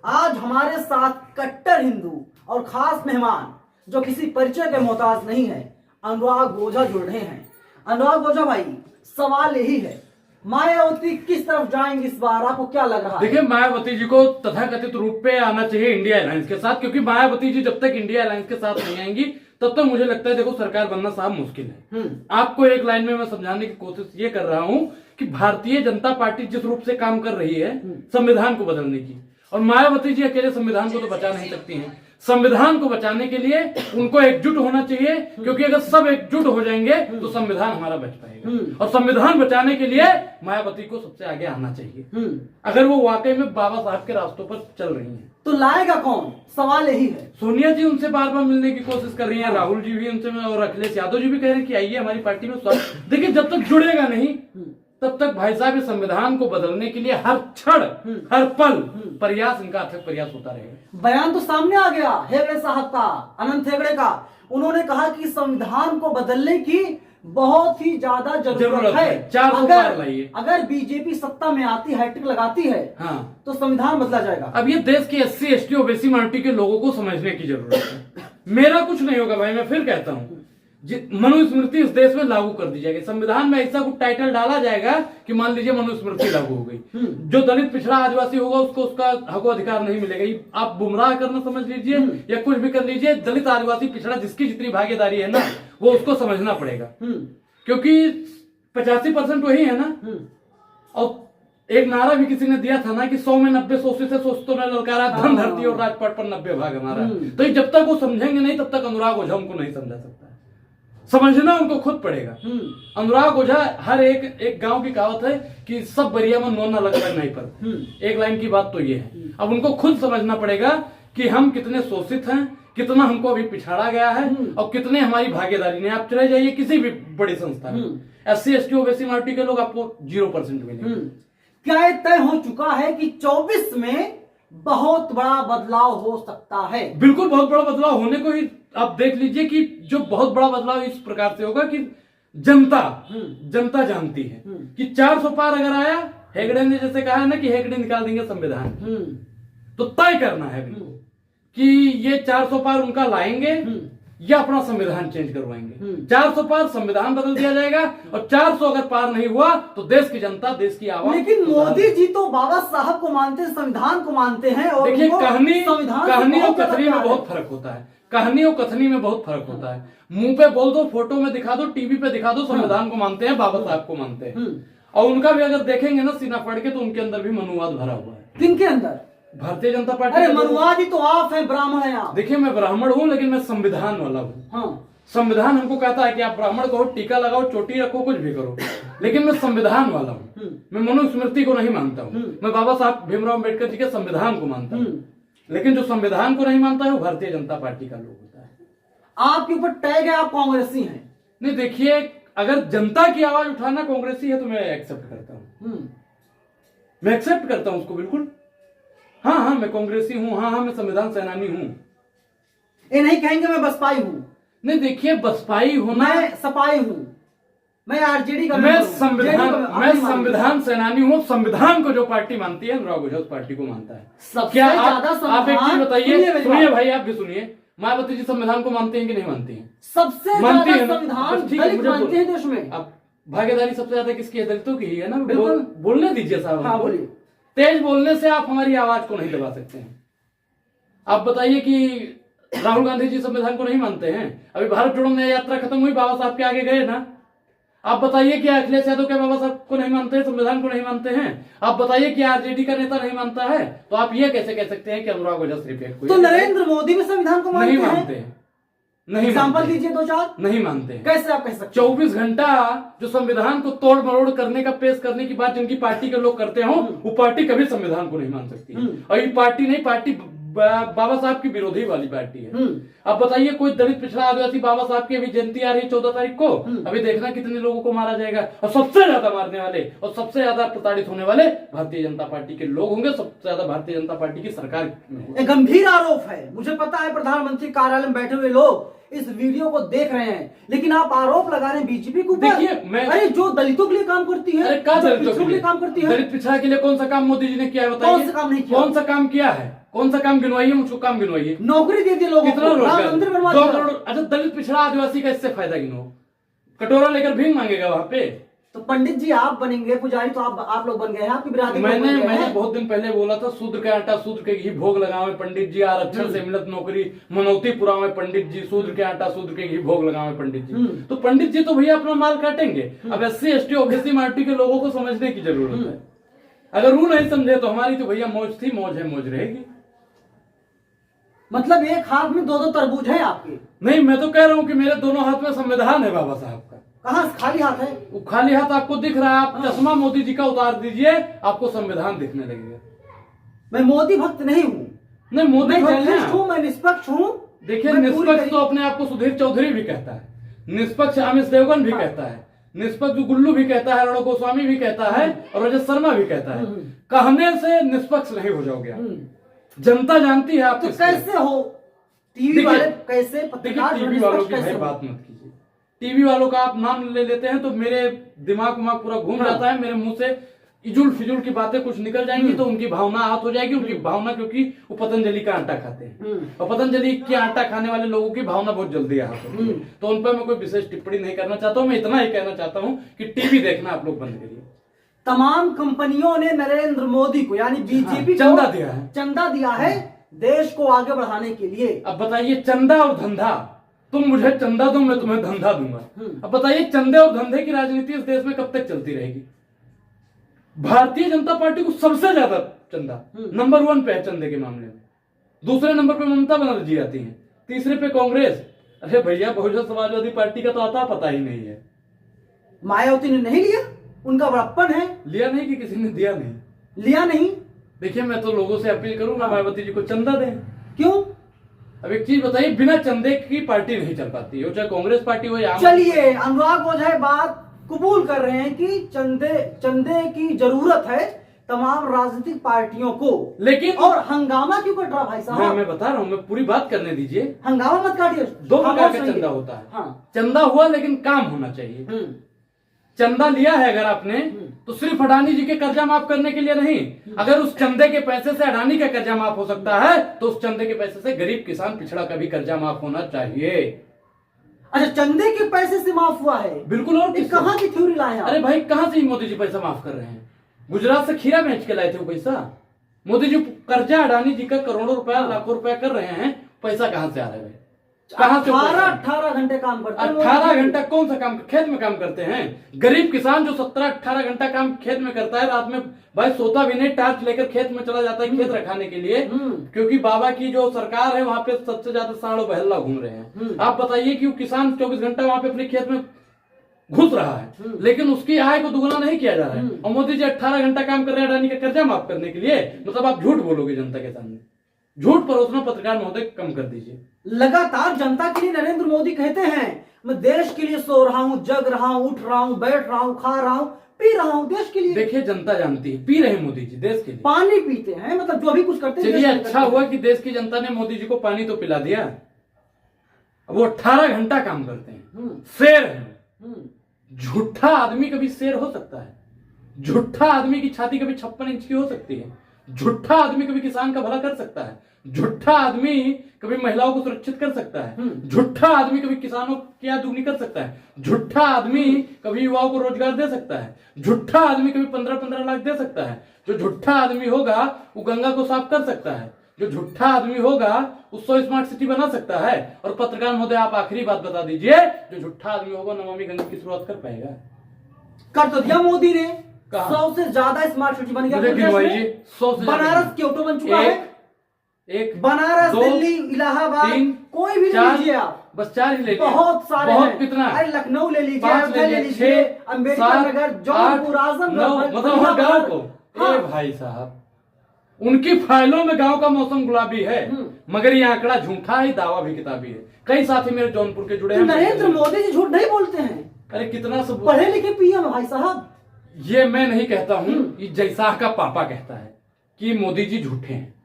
आज हमारे साथ कट्टर हिंदू और खास मेहमान जो किसी परिचय के मोहताज नहीं है, अनुराग ओझा जुड़ रहे हैं। अनुराग ओझा भाई, सवाल यही है, मायावती किस तरफ जाएंगे इस बार, आपको क्या लग रहा है? देखिए, मायावती जी को तथाकथित रूप पे आना चाहिए इंडिया अलायंस के साथ, क्योंकि मायावती जी जब तक इंडिया अलायंस के साथ नहीं आएंगी तब तक मुझे लगता है देखो सरकार बनना साहब मुश्किल है। आपको एक लाइन में मैं समझाने की कोशिश ये कर रहा हूं कि भारतीय जनता पार्टी जिस रूप से काम कर रही है संविधान को बदलने की, और मायावती जी अकेले संविधान को तो बचा नहीं सकती हैं। संविधान को बचाने के लिए उनको एकजुट होना चाहिए, क्योंकि अगर सब एकजुट हो जाएंगे तो संविधान हमारा बच पाएगा। और संविधान बचाने के लिए मायावती को सबसे आगे आना चाहिए, अगर वो वाकई में बाबा साहब के रास्तों पर चल रही हैं। तो लाएगा कौन, सवाल यही है। सोनिया जी उनसे बार बार मिलने की कोशिश कर रही हैं, राहुल जी भी उनसे, और अखिलेश यादव जी भी कह रहे हैं कि आइए हमारी पार्टी में स्वागत। देखिए, जब तक जुड़ेगा नहीं तब तक भाई साहब इस संविधान को बदलने के लिए हर क्षण हर पल प्रयास, इनका अथक प्रयास होता रहेगा। बयान तो सामने आ गया हेगड़े साहब का, अनंत हेगड़े का। उन्होंने कहा कि संविधान को बदलने की बहुत ही ज्यादा जरूरत है। 400 पार लाइए। अगर बीजेपी सत्ता में आती, हैट्रिक लगाती है, हाँ, तो संविधान बदला जाएगा। अब ये देश के SC ST ओबीसी माइनॉरिटी के लोगों को समझने की जरूरत है। मेरा कुछ नहीं होगा भाई, मैं फिर कहता हूँ, मनुस्मृति इस देश में लागू कर दी जाएगी। संविधान में ऐसा कुछ टाइटल डाला जाएगा कि मान लीजिए मनुस्मृति लागू हो गई, जो दलित पिछड़ा आदिवासी होगा उसको उसका हक अधिकार नहीं मिलेगा। आप गुमराह करना समझ लीजिए या कुछ भी कर लीजिए, दलित आदिवासी पिछड़ा जिसकी जितनी भागीदारी है ना, वो उसको समझना पड़ेगा, क्योंकि 85% वही है ना। और एक नारा भी किसी ने दिया था ना कि 100 में 90 सोचे से सोचतों ने ललकारा, धन धरती और राजपाट पर 90 भाग हमारा। तो ये जब तक वो समझेंगे नहीं तब तक अनुराग ओझा उनको नहीं समझा सकता है। समझना उनको खुद पड़ेगा। अनुराग ओझा, हर एक गांव की कहावत है कि सब बरिया में नोना लग नहीं पर, एक लाइन की बात तो ये है। अब उनको खुद समझना पड़ेगा कि हम कितने शोषित हैं, कितना हमको अभी पिछाड़ा गया है और कितने हमारी भागीदारी ने। आप चले जाइए किसी भी बड़ी संस्था में, SC ST ओबीसी माइनॉरिटी के लोग आपको 0% मिलेंगे। क्या ये तय हो चुका है कि 24 में बहुत बड़ा बदलाव हो सकता है? बिल्कुल, बहुत बड़ा बदलाव होने को ही आप देख लीजिए कि जो बहुत बड़ा बदलाव इस प्रकार से होगा कि जनता जानती है कि 400 पार अगर आया, हेगड़े ने जैसे कहा है ना कि हेगड़े निकाल देंगे संविधान, तो तय करना है कि ये 400 पार उनका लाएंगे या अपना संविधान चेंज करवाएंगे। 400 पार संविधान बदल दिया जाएगा, और 400 अगर पार नहीं हुआ तो देश की जनता, देश की आवाज। लेकिन मोदी जी तो बाबा साहब को मानते हैं, संविधान को मानते हैं। और देखिए, कहानी और कथनी में बहुत फर्क होता है। कहानी और कथनी में बहुत फर्क होता है। मुंह पे बोल दो, फोटो में दिखा दो, टीवी पे दिखा दो, संविधान को मानते हैं, बाबा साहब को मानते हैं। और उनका भी अगर देखेंगे ना सीना फाड़ के, तो उनके अंदर भी मनुवाद भरा हुआ है। किनके अंदर? भारतीय जनता पार्टी। अरे मनुवादी तो आप हैं, ब्राह्मण हैं आप। देखिए, मैं ब्राह्मण हूं लेकिन मैं संविधान वाला हूँ। संविधान हमको कहता है कि आप ब्राह्मण कहो, टीका लगाओ, चोटी रखो, कुछ भी करो, लेकिन मैं संविधान वाला हूँ। मैं मनुस्मृति को नहीं मानता हूँ। मैं बाबा साहब भीमराव अम्बेडकर जी के संविधान को मानता हूँ, लेकिन जो संविधान को नहीं मानता है वो भारतीय जनता पार्टी का लोग होता है। आपके ऊपर टैग है, आप कांग्रेसी हैं। नहीं, देखिए, अगर जनता की आवाज उठाना कांग्रेसी है तो मैं एक्सेप्ट करता हूँ। मैं एक्सेप्ट करता हूँ उसको, बिल्कुल। हाँ, मैं कांग्रेसी हूँ। हाँ, मैं संविधान सेनानी हूँ। ये नहीं कहेंगे मैं बसपाई हूँ। नहीं, देखिए, बसपाई होना, मैं सपाई हूँ, मैं आरजेडी का, मैं संविधान सेनानी हूँ। संविधान को जो पार्टी मानती है, अनुराग ओझा उस पार्टी को मानता है। क्या आप एक चीज बताइए, सुनिए भाई, आप भी सुनिए, मायावती जी संविधान को मानते हैं कि नहीं मानती हैं? सबसे मानती है संविधान दलित मानते हैं देश में। अब भागीदारी सबसे ज्यादा किसकी है? दलितों की ही है ना। बिल्कुल। बोलने दीजिए साहब। हाँ, बोलिए। तेज बोलने से आप हमारी आवाज को नहीं दबा सकते हैं। आप बताइए कि राहुल गांधी जी संविधान को नहीं मानते हैं? अभी भारत जोड़ो न्याय यात्रा खत्म हुई, बाबा साहब के आगे गए ना। आप बताइए कि अखिलेश यादव क्या बाबा साहब को नहीं मानते हैं, संविधान को नहीं मानते हैं? आप बताइए कि आरजेडी का नेता नहीं मानता है, तो आप ये कैसे कह सकते हैं कि अनुराग ओझा सिर्फ एक कोई? तो नरेंद्र मोदी भी संविधान को नहीं मानते हैं। नहीं, एग्जाम्पल दीजिए 2-4। नहीं मानते हैं। कैसे आप कह सकते? 24 घंटा जो संविधान को तोड़ मरोड़ करने का, पेश करने की बात जिनकी पार्टी के लोग करते हो, वो पार्टी कभी संविधान को नहीं मान सकती। और ये पार्टी नहीं, पार्टी बाबा साहब की विरोधी वाली पार्टी है। अब बताइए, कोई दलित पिछड़ा आदिवासी, बाबा साहब की अभी जयंती आ रही है 14 तारीख को, अभी देखना कितने लोगों को मारा जाएगा। और सबसे ज्यादा मारने वाले और सबसे ज्यादा प्रताड़ित होने वाले भारतीय जनता पार्टी के लोग होंगे। सबसे ज्यादा भारतीय जनता पार्टी की सरकार। एक गंभीर आरोप है, मुझे पता है प्रधानमंत्री कार्यालय में बैठे हुए लोग इस वीडियो को देख रहे हैं, लेकिन आप आरोप लगा रहे हैं बीजेपी के ऊपर। देखिए, मैं अरे जो दलितों के लिए काम करती है, अरे क्या जो दलितों पिछड़ों के लिए काम करती है, दलित पिछड़ा के लिए कौन सा काम मोदी जी ने किया है बताइए? कौन सा काम नहीं किया? कौन सा काम किया है? कौन सा काम गिनवाइए, मुझको काम गिनवाइए। नौकरी दे दी लोगों कितना को, राम रोजगार? मंदिर बनवा 2 दिया। करोड़। अच्छा, दलित पिछड़ा आदिवासी का इससे फायदा गिनो। कटोरा लेकर भीख मांगेगा वहां पे। तो पंडित जी आप बनेंगे, पुजारी तो आप लोग बन गए हैं, आपकी बिरादरी लोग बन मैंने गए मैंने हैं। बहुत दिन पहले बोला था, शूद्र के आटा शूद्र के घी भोग लगावे पंडित जी, आरक्षण से मिलत नौकरी मनौती पुरावे पंडित जी, शूद्र के आटा शूद्र के घी भोग लगावे पंडित जी। तो पंडित जी तो भैया अपना माल काटेंगे। अब SC ST OBC माइनॉरिटी के लोगों को समझने की जरूरत है। अगर वो नहीं समझे तो हमारी तो भैया मौज थी, मौज है, मौज रहेगी। मतलब एक हाथ में 2-2 तरबूज है आपके। नहीं, मैं तो कह रहा हूँ कि मेरे दोनों हाथ में संविधान है बाबा साहब का। कहाँ खाली हाथ है? वो खाली हाथ आपको दिख रहा है? आप चश्मा मोदी जी का उतार दीजिए, आपको संविधान दिखने लगेगा। मैं मोदी भक्त नहीं हूँ, नहीं, मोदी मैं भक्त धर्मिष्ठ हैं। हूँ, मैं निष्पक्ष हूँ। देखिए, मैं पूरी निष्पक्ष तो अपने आप को सुधीर चौधरी भी कहता है, निष्पक्ष अमित देवगन भी कहता है, निष्पक्ष गुल्लू भी कहता है, अरुण गोस्वामी भी कहता है और रजत शर्मा भी कहता है। कहने से निष्पक्ष नहीं हो जाओगे आप। जनता जानती है आप तो किसके हैं। कैसे हो? टीवी वाले कैसे, पत्रकार देखिए, टीवी निष्पक्ष वालों की कैसे भाई हो? बात मत कीजिए। टीवी वालों का आप नाम ले लेते हैं तो मेरे दिमाग पूरा घूम जाता है। मेरे मुंह से इजुल फिजुल की बातें कुछ निकल जाएंगी तो उनकी भावना आहत हो जाएगी। उनकी भावना, क्योंकि वो पतंजलि का आटा खाते हैं और पतंजलि के आटा खाने वाले लोगों की भावना बहुत जल्दी आहत होती है। तो उन पर मैं कोई विशेष टिप्पणी नहीं करना चाहता हूँ। मैं इतना ही कहना चाहता हूँ कि टीवी देखना आप लोग बंद करिए। तमाम कंपनियों ने नरेंद्र मोदी को यानी बीजेपी को चंदा दिया है। चंदा दिया है देश को आगे बढ़ाने के लिए। अब बताइए, चंदा और धंधा, तुम मुझे चंदा दो, मैं तुम्हें धंधा दूंगा। अब बताइए, चंदे और धंधे की राजनीति इस देश में कब तक चलती रहेगी? भारतीय जनता पार्टी को सबसे ज्यादा चंदा नंबर 1 पे है चंदे के मामले में। दूसरे नंबर पे ममता बनर्जी आती है, तीसरे पे कांग्रेस। अरे भैया, बहुजन समाजवादी पार्टी का तो आता पता ही नहीं है। मायावती ने नहीं लिया, उनका बड़प्पन है। लिया नहीं कि किसी ने दिया नहीं? लिया नहीं। देखिए, मैं तो लोगों से अपील करूंगा मायावती जी को चंदा दें। क्यों? अब एक चीज बताइए, बिना चंदे की पार्टी नहीं चल पाती है, चाहे कांग्रेस पार्टी हो या चलिए, अनुराग ओझा बात कबूल कर रहे हैं कि चंदे की जरूरत है तमाम राजनीतिक पार्टियों को, लेकिन और हंगामा क्यों कर रहा भाई साहब? मैं बता रहा हूं, मैं पूरी बात करने दीजिए। हंगामा मत काटिए। 2 प्रकार का चंदा होता है। हाँ। चंदा हुआ लेकिन काम होना चाहिए। चंदा लिया है अगर आपने तो सिर्फ अडानी जी के कर्जा माफ करने के लिए नहीं, अगर उस चंदे के पैसे से अडानी का कर्जा माफ हो सकता है तो उस चंदे के पैसे से गरीब किसान पिछड़ा का भी कर्जा माफ होना चाहिए। अच्छा, चंदे के पैसे से माफ हुआ है? बिल्कुल। और कहां की थ्योरी लाए आप? अरे भाई, कहां से मोदी जी पैसा माफ कर रहे हैं? गुजरात से खीरा बेच के लाए थे वो पैसा। मोदी जी कर्जा अडानी जी का करोड़ों रुपया लाखों रुपया कर रहे हैं, पैसा कहां से आ रहा है? कहां से? 18 घंटे काम करते हैं। 18 घंटा कौन सा काम? खेत में काम करते हैं। गरीब किसान जो 17-18 घंटा काम खेत में करता है, रात में भाई सोता भी नहीं, टार्च लेकर खेत में चला जाता है खेत रखाने के लिए, क्योंकि बाबा की जो सरकार है वहां पे सबसे ज्यादा साड़ो बहल्ला घूम रहे हैं। आप बताइए कि वो किसान 24 घंटा वहां पे अपने खेत में घुस रहा है, लेकिन उसकी आय को दुगना नहीं किया जा रहा है। और मोदी जी 18 घंटा काम कर रहे हैं अडानी का कर्जा माफ करने के लिए। मतलब आप झूठ बोलोगे जनता के सामने। झूठ परोसना पत्रकार महोदय कम कर दीजिए। लगातार जनता के लिए नरेंद्र मोदी कहते हैं, मैं देश के लिए सो रहा हूं, जग रहा हूं, उठ रहा हूं, बैठ रहा हूं, खा रहा हूं, पी रहा हूं देश के लिए। देखिए, जनता जानती है, पी रहे हैं मोदी जी देश के लिए। पानी पीते हैं, मतलब जो भी कुछ करते हैं। चलिए, अच्छा हुआ कि देश की जनता ने मोदी जी को पानी तो पिला दिया। अब वो 18 घंटा काम करते हैं, शेर है। झूठा आदमी कभी शेर हो सकता है? झूठा आदमी की छाती कभी 56 इंच की हो सकती है? झूठा आदमी कभी किसान का भला कर सकता है? झूठा आदमी कभी महिलाओं को सुरक्षित कर सकता है? झूठा आदमी कभी किसानों की आय दुगनी कर सकता है? झूठा आदमी कभी युवाओं को रोजगार दे सकता है? झूठा आदमी कभी 15-15 लाख दे सकता है? जो झूठा आदमी होगा वो गंगा को साफ कर सकता है। जो झूठा आदमी होगा उसको स्मार्ट सिटी बना सकता है। और पत्रकार महोदय, आप आखिरी बात बता दीजिए, जो झूठा आदमी होगा नमामि गंगा की शुरुआत कर पाएगा? कर तो दिया मोदी ने। 100 से ज्यादा स्मार्ट सिटी बन गया। बनारस क्योटो बन चुका है। एक बनारस, दिल्ली, इलाहाबाद, कोई भी ले लीजिए आप, बस 4 ही लेके। बहुत सारे बहुत हैं। कितना? अरे लखनऊ ले लीजिए, 5 ले लीजिए, अम्बेडकर नगर, जौनपुर, आजमगढ़, मतलब हर गांव को। ए भाई साहब, उनकी फाइलों में गांव का मौसम गुलाबी है, मगर ये आंकड़ा झूठा है, दावा भी किताबी है। कई साथी मेरे जौनपुर के जुड़े हैं। नरेंद्र मोदी जी झूठ नहीं बोलते हैं। अरे कितना सब पढ़े लिखे पीएम भाई साहब। ये मैं नहीं कहता हूं, ये जैसा का पापा कहता है कि मोदी जी झूठे हैं।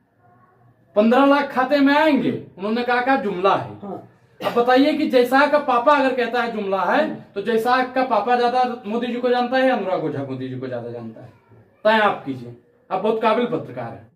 15 लाख खाते में आएंगे, उन्होंने कहा जुमला है। अब बताइए कि जयशाह का पापा अगर कहता है जुमला है तो जयशाह का पापा ज्यादा मोदी जी को जानता है या अनुराग ओझा मोदी जी को ज्यादा जानता है? तय आप कीजिए, आप बहुत काबिल पत्रकार है।